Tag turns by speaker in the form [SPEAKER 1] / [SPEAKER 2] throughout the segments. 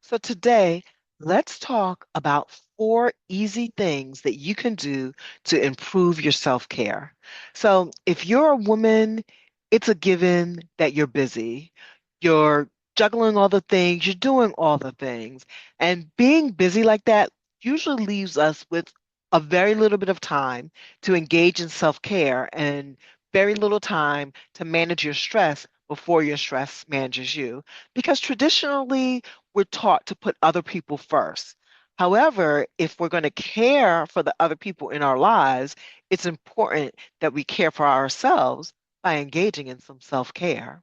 [SPEAKER 1] So today, let's talk about four easy things that you can do to improve your self-care. So if you're a woman, it's a given that you're busy. You're juggling all the things, you're doing all the things. And being busy like that usually leaves us with a very little bit of time to engage in self-care and very little time to manage your stress before your stress manages you. Because traditionally, we're taught to put other people first. However, if we're going to care for the other people in our lives, it's important that we care for ourselves by engaging in some self-care.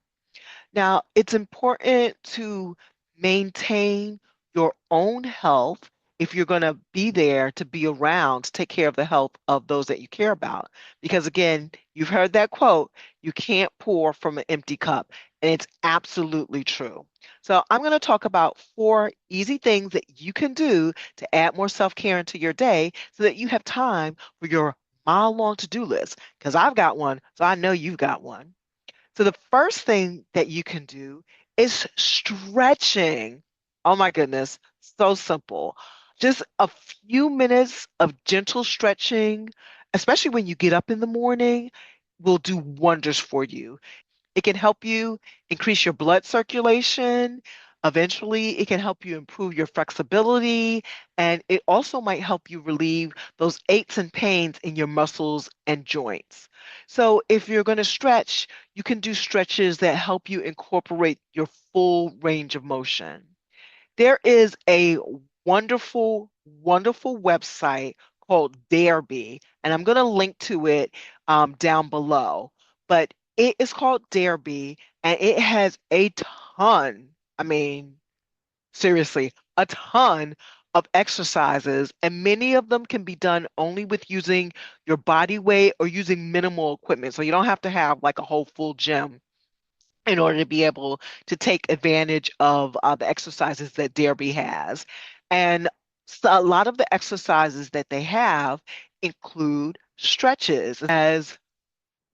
[SPEAKER 1] Now, it's important to maintain your own health if you're going to be there to be around to take care of the health of those that you care about. Because again, you've heard that quote, you can't pour from an empty cup. And it's absolutely true. So I'm going to talk about four easy things that you can do to add more self-care into your day so that you have time for your mile-long to-do list. Because I've got one, so I know you've got one. So the first thing that you can do is stretching. Oh my goodness, so simple. Just a few minutes of gentle stretching, especially when you get up in the morning, will do wonders for you. It can help you increase your blood circulation. Eventually, it can help you improve your flexibility, and it also might help you relieve those aches and pains in your muscles and joints. So, if you're going to stretch, you can do stretches that help you incorporate your full range of motion. There is a wonderful website called Dareby, and I'm going to link to it down below. But it is called Dareby, and it has a ton, I mean, seriously, a ton of exercises, and many of them can be done only with using your body weight or using minimal equipment. So you don't have to have like a whole full gym in order to be able to take advantage of the exercises that Derby has. And so a lot of the exercises that they have include stretches as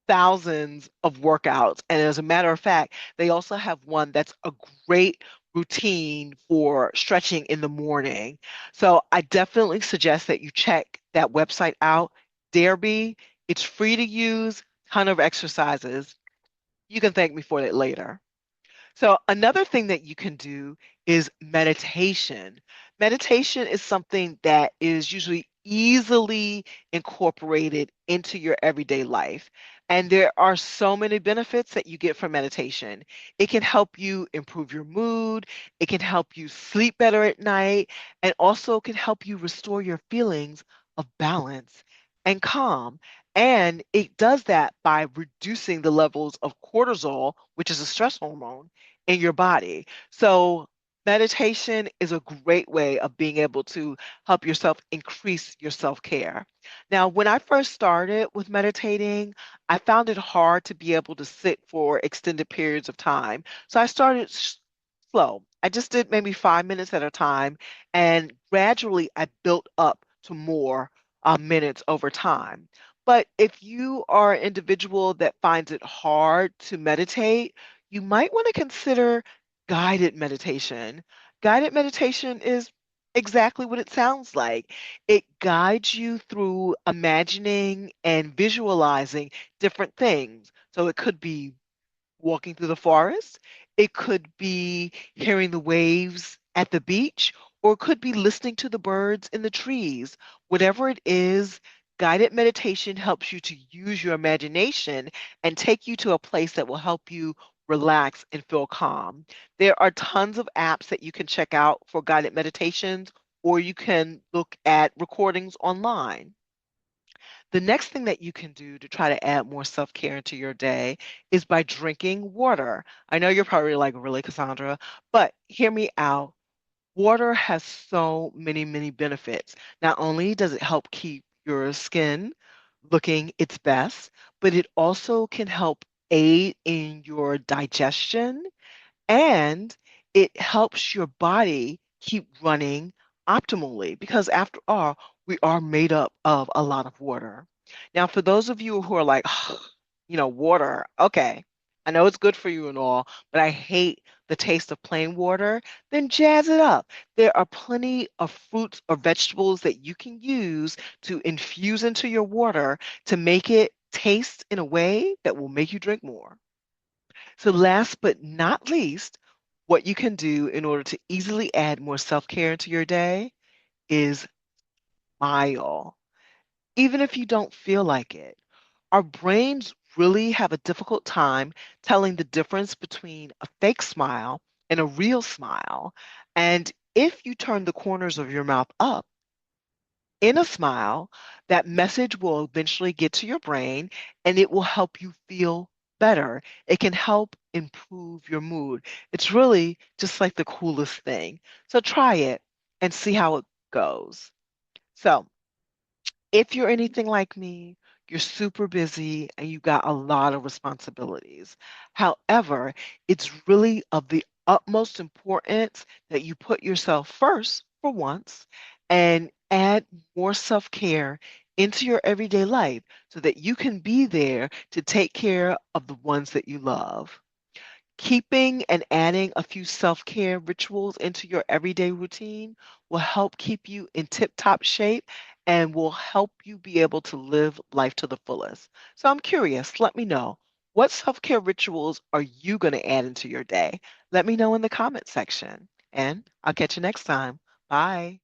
[SPEAKER 1] thousands of workouts. And as a matter of fact, they also have one that's a great routine for stretching in the morning. So I definitely suggest that you check that website out, Derby. It's free to use, ton of exercises. You can thank me for it later. So, another thing that you can do is meditation. Meditation is something that is usually easily incorporated into your everyday life. And there are so many benefits that you get from meditation. It can help you improve your mood, it can help you sleep better at night, and also can help you restore your feelings of balance and calm. And it does that by reducing the levels of cortisol, which is a stress hormone in your body. So meditation is a great way of being able to help yourself increase your self-care. Now, when I first started with meditating, I found it hard to be able to sit for extended periods of time. So I started slow. I just did maybe 5 minutes at a time, and gradually I built up to more minutes over time. But if you are an individual that finds it hard to meditate, you might want to consider guided meditation. Guided meditation is exactly what it sounds like. It guides you through imagining and visualizing different things. So it could be walking through the forest, it could be hearing the waves at the beach, or it could be listening to the birds in the trees. Whatever it is, guided meditation helps you to use your imagination and take you to a place that will help you relax and feel calm. There are tons of apps that you can check out for guided meditations, or you can look at recordings online. The next thing that you can do to try to add more self-care into your day is by drinking water. I know you're probably like, really, Cassandra, but hear me out. Water has so many benefits. Not only does it help keep your skin looking its best, but it also can help aid in your digestion and it helps your body keep running optimally because after all, we are made up of a lot of water. Now, for those of you who are like, water, okay. I know it's good for you and all, but I hate the taste of plain water, then jazz it up. There are plenty of fruits or vegetables that you can use to infuse into your water to make it taste in a way that will make you drink more. So, last but not least, what you can do in order to easily add more self-care into your day is smile, even if you don't feel like it. Our brains really have a difficult time telling the difference between a fake smile and a real smile. And if you turn the corners of your mouth up in a smile, that message will eventually get to your brain and it will help you feel better. It can help improve your mood. It's really just like the coolest thing. So try it and see how it goes. So, if you're anything like me, you're super busy and you got a lot of responsibilities. However, it's really of the utmost importance that you put yourself first for once and add more self-care into your everyday life so that you can be there to take care of the ones that you love. Keeping and adding a few self-care rituals into your everyday routine will help keep you in tip-top shape and will help you be able to live life to the fullest. So I'm curious, let me know, what self-care rituals are you going to add into your day? Let me know in the comment section, and I'll catch you next time. Bye.